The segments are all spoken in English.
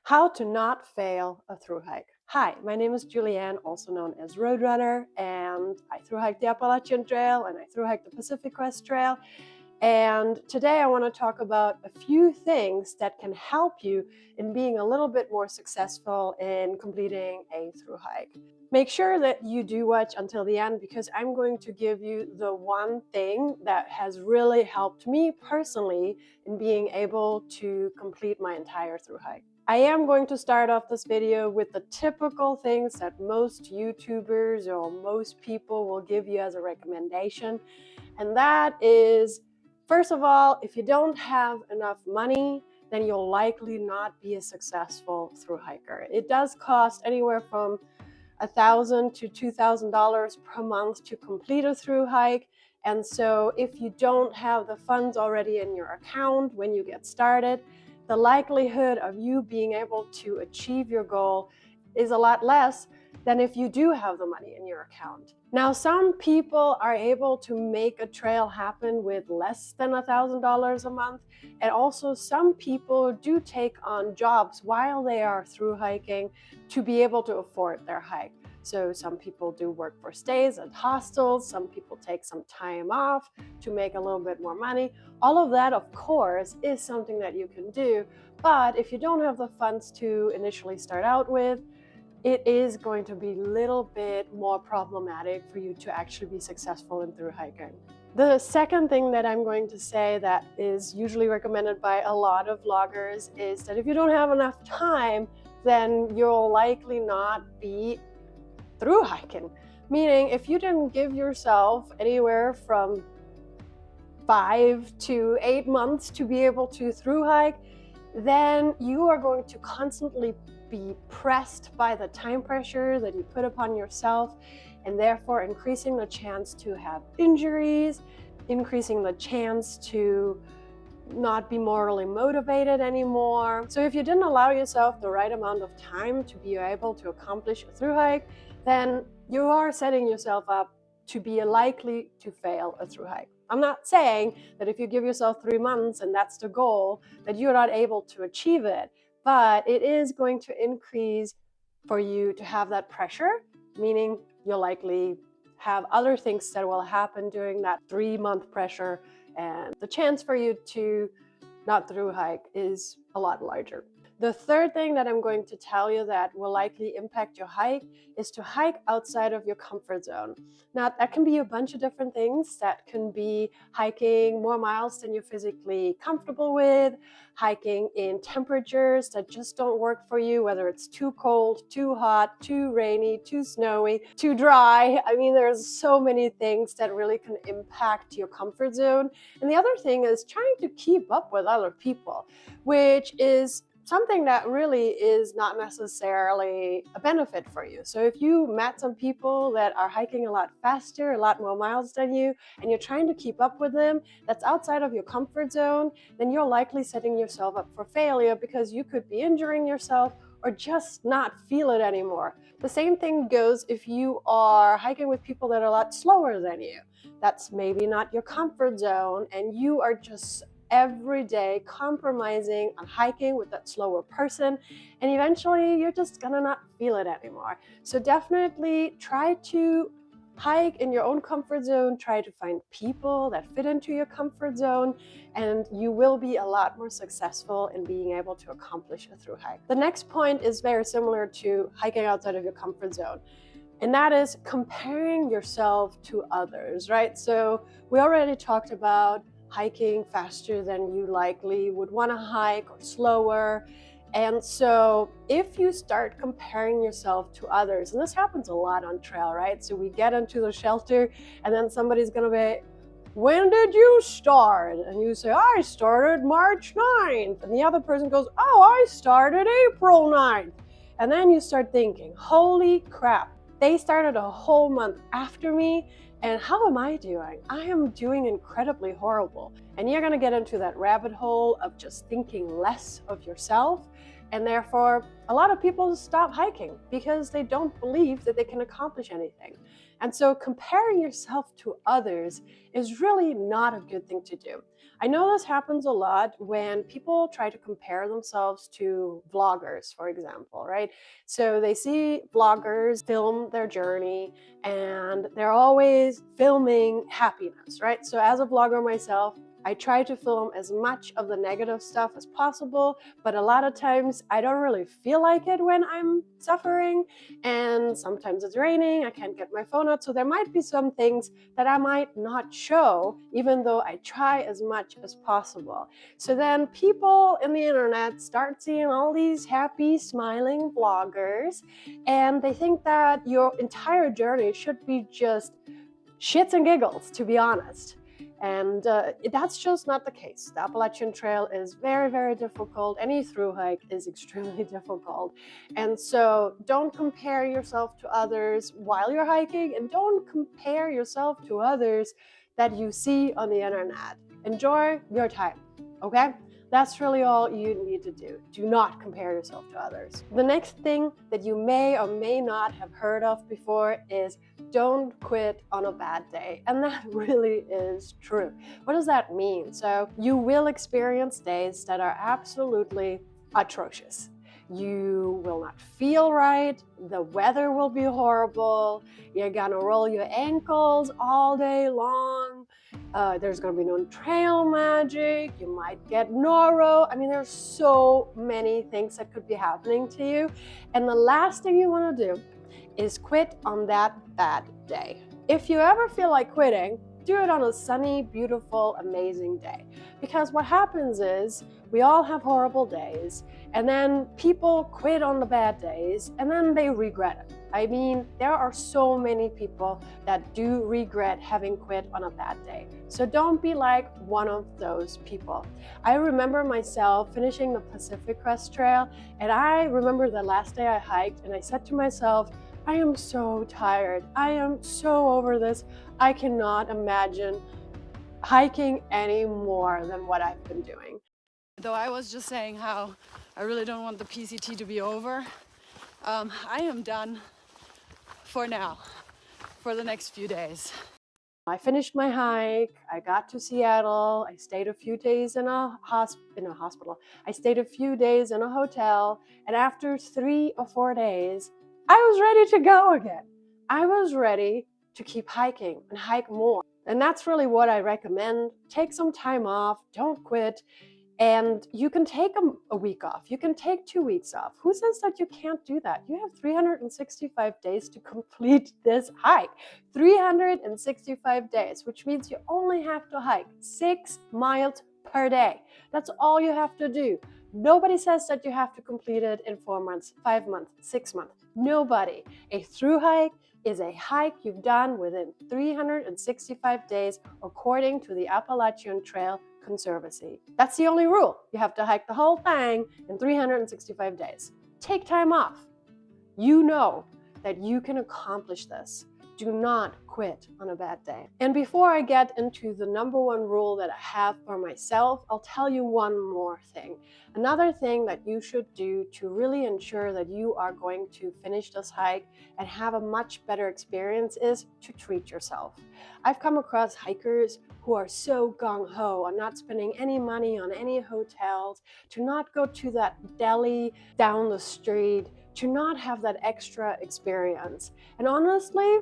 How to not fail a thru hike. Hi, my name is Julianne, also known as Roadrunner, and I thru hike the Appalachian Trail and I thru hike the Pacific Crest Trail. And today I want to talk about a few things that can help you in being a little bit more successful in completing a thru hike. Make sure that you do watch until the end because I'm going to give you the one thing that has really helped me personally in being able to complete my entire thru hike. I am going to start off this video with the typical things that most YouTubers or most people will give you as a recommendation. And that is, first of all, if you don't have enough money, then you'll likely not be a successful thru hiker. It does cost anywhere from $1,000 to $2,000 per month to complete a thru hike. And so if you don't have the funds already in your account when you get started, the likelihood of you being able to achieve your goal is a lot less than if you do have the money in your account. Now, some people are able to make a trail happen with less than $1,000 a month, and also some people do take on jobs while they are thru hiking to be able to afford their hike. So some people do work for stays at hostels, some people take some time off to make a little bit more money. All of that, of course, is something that you can do, but if you don't have the funds to initially start out with, it is going to be a little bit more problematic for you to actually be successful in thru hiking. The second thing that I'm going to say that is usually recommended by a lot of vloggers is that if you don't have enough time, then you'll likely not be thru hiking. Meaning, if you didn't give yourself anywhere from 5 to 8 months to be able to thru hike, then you are going to constantly be pressed by the time pressure that you put upon yourself, and therefore increasing the chance to have injuries, increasing the chance to not be morally motivated anymore. So if you didn't allow yourself the right amount of time to be able to accomplish a thru hike, then you are setting yourself up to be likely to fail a thru hike. I'm not saying that if you give yourself 3 months and that's the goal, that you're not able to achieve it, but it is going to increase for you to have that pressure, meaning you'll likely have other things that will happen during that 3-month pressure, and the chance for you to not thru hike is a lot larger. The third thing that I'm going to tell you that will likely impact your hike is to hike outside of your comfort zone. Now, that can be a bunch of different things. That can be hiking more miles than you're physically comfortable with, hiking in temperatures that just don't work for you, whether it's too cold, too hot, too rainy, too snowy, too dry. I mean, there's so many things that really can impact your comfort zone. And the other thing is trying to keep up with other people, which is something that really is not necessarily a benefit for you. So if you met some people that are hiking a lot faster, a lot more miles than you, and you're trying to keep up with them, that's outside of your comfort zone, then you're likely setting yourself up for failure because you could be injuring yourself or just not feel it anymore. The same thing goes if you are hiking with people that are a lot slower than you. That's maybe not your comfort zone, and you are just every day compromising on hiking with that slower person, and eventually you're just gonna not feel it anymore. So definitely try to hike in your own comfort zone, try to find people that fit into your comfort zone, and you will be a lot more successful in being able to accomplish a thru hike. The next point is very similar to hiking outside of your comfort zone, and that is comparing yourself to others, right? So we already talked about hiking faster than you likely would want to hike or slower. And so if you start comparing yourself to others, and this happens a lot on trail, right? So we get into the shelter and then somebody's going to be, when did you start? And you say, I started March 9th. And the other person goes, oh, I started April 9th. And then you start thinking, holy crap, they started a whole month after me. And how am I doing? I am doing incredibly horrible. And you're going to get into that rabbit hole of just thinking less of yourself. And therefore, a lot of people stop hiking because they don't believe that they can accomplish anything. And so comparing yourself to others is really not a good thing to do. I know this happens a lot when people try to compare themselves to vloggers, for example, right? So they see vloggers film their journey and they're always filming happiness, right? So as a vlogger myself, I try to film as much of the negative stuff as possible, but a lot of times I don't really feel like it when I'm suffering, and sometimes it's raining, I can't get my phone out, so there might be some things that I might not show, even though I try as much as possible. So then people in the internet start seeing all these happy, smiling vloggers, and they think that your entire journey should be just shits and giggles, to be honest. And that's just not the case. The Appalachian Trail is very, very difficult. Any thru hike is extremely difficult. And so don't compare yourself to others while you're hiking, and don't compare yourself to others that you see on the internet. Enjoy your time, okay? That's really all you need to do. Do not compare yourself to others. The next thing that you may or may not have heard of before is don't quit on a bad day. And that really is true. What does that mean? So you will experience days that are absolutely atrocious. You will not feel right, the weather will be horrible, you're gonna roll your ankles all day long, there's gonna be no trail magic, you might get noro. I mean, there's so many things that could be happening to you. And the last thing you wanna do is quit on that bad day. If you ever feel like quitting, do it on a sunny, beautiful, amazing day. Because what happens is we all have horrible days, and then people quit on the bad days, and then they regret it. I mean, there are so many people that do regret having quit on a bad day. So don't be like one of those people. I remember myself finishing the Pacific Crest Trail, and I remember the last day I hiked, and I said to myself, I am so tired. I am so over this. I cannot imagine hiking any more than what I've been doing. Though I was just saying how I really don't want the PCT to be over, I am done for now, for the next few days. I finished my hike, I got to Seattle, I stayed a few days in a hospital. I stayed a few days in a hotel, and after 3 or 4 days, I was ready to go again. I was ready to keep hiking and hike more. And that's really what I recommend. Take some time off, don't quit. And you can take a week off. You can take 2 weeks off. Who says that you can't do that? You have 365 days to complete this hike. 365 days, which means you only have to hike 6 miles per day. That's all you have to do. Nobody says that you have to complete it in 4 months, 5 months, 6 months. Nobody. A thru hike is a hike you've done within 365 days according to the Appalachian Trail Conservancy. That's the only rule. You have to hike the whole thing in 365 days. Take time off. You know that you can accomplish this. Do not quit on a bad day. And before I get into the number one rule that I have for myself, I'll tell you one more thing. Another thing that you should do to really ensure that you are going to finish this hike and have a much better experience is to treat yourself. I've come across hikers who are so gung-ho on not spending any money on any hotels, to not go to that deli down the street, to not have that extra experience. And honestly,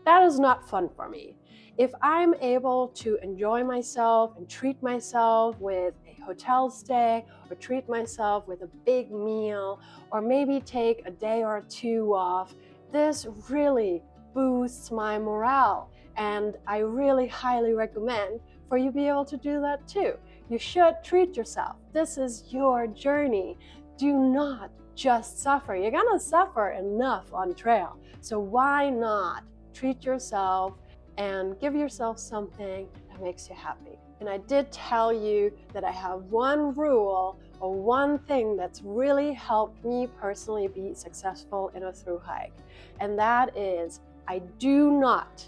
that is not fun for me. If I'm able to enjoy myself and treat myself with a hotel stay, or treat myself with a big meal, or maybe take a day or two off, this really boosts my morale. And I really highly recommend for you to be able to do that too. You should treat yourself. This is your journey. Do not just suffer. You're gonna suffer enough on trail. So why not treat yourself and give yourself something that makes you happy? And I did tell you that I have one rule or one thing that's really helped me personally be successful in a thru hike. And that is, I do not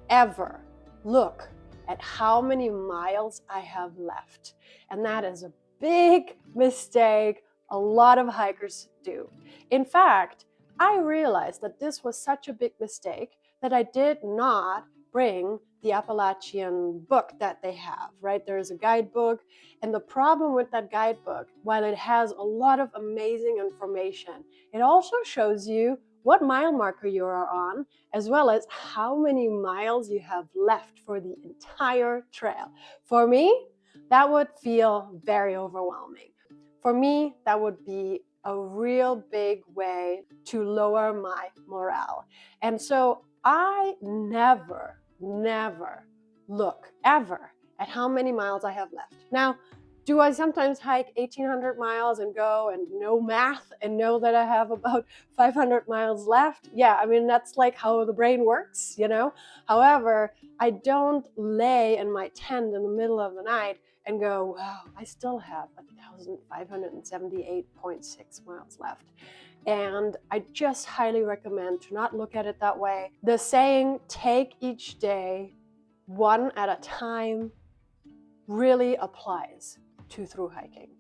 ever look at how many miles I have left. And that is a big mistake a lot of hikers do. In fact, I realized that this was such a big mistake that I did not bring the Appalachian book that they have, right? There's a guidebook, and the problem with that guidebook, while it has a lot of amazing information, it also shows you what mile marker you are on, as well as how many miles you have left for the entire trail. For me, that would feel very overwhelming. For me, that would be a real big way to lower my morale. And so I never look ever at how many miles I have left. Now, do I sometimes hike 1,800 miles and go and know math and know that I have about 500 miles left? Yeah, I mean, that's like how the brain works, you know? However, I don't lay in my tent in the middle of the night and go, wow, I still have 1,578.6 miles left. And I just highly recommend to not look at it that way. The saying, take each day one at a time, really applies to through hiking.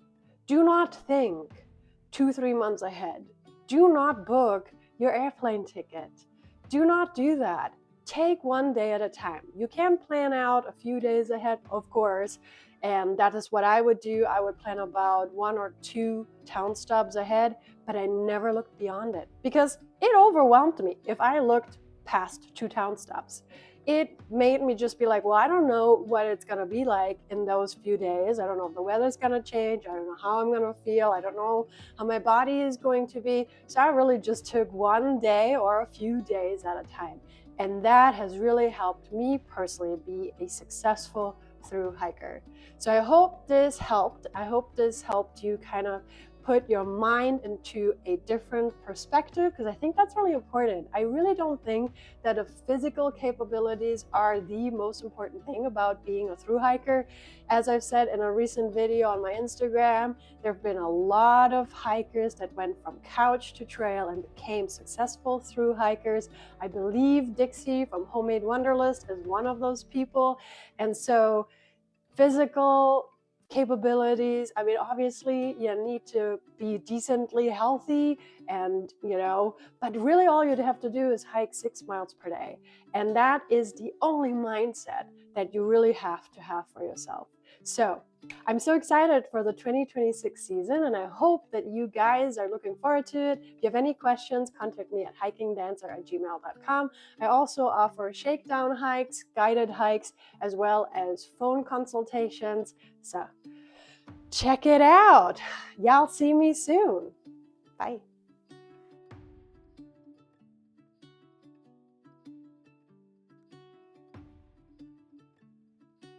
Do not think 2-3 months ahead. Do not book your airplane ticket. Do not do that. Take one day at a time. You can plan out a few days ahead, of course, and that is what I would do. I would plan about 1 or 2 town stops ahead, but I never looked beyond it because it overwhelmed me if I looked past 2 town stops. It made me just be like, well, I don't know what it's gonna be like in those few days. I don't know if the weather's gonna change. I don't know how I'm gonna feel. I don't know how my body is going to be. So I really just took one day or a few days at a time. And that has really helped me personally be a successful through hiker. So I hope this helped. I hope this helped you kind of put your mind into a different perspective, because I think that's really important. I really don't think that the physical capabilities are the most important thing about being a through hiker. As I've said in a recent video on my Instagram, there have been a lot of hikers that went from couch to trail and became successful through hikers. I believe Dixie from Homemade Wonderlist is one of those people. And so physical capabilities, I mean, obviously you need to be decently healthy and, but really all you'd have to do is hike 6 miles per day. And that is the only mindset that you really have to have for yourself. So I'm so excited for the 2026 season, and I hope that you guys are looking forward to it. If you have any questions, contact me at HikingDancer@gmail.com. I also offer shakedown hikes, guided hikes, as well as phone consultations. So check it out. Y'all see me soon. Bye.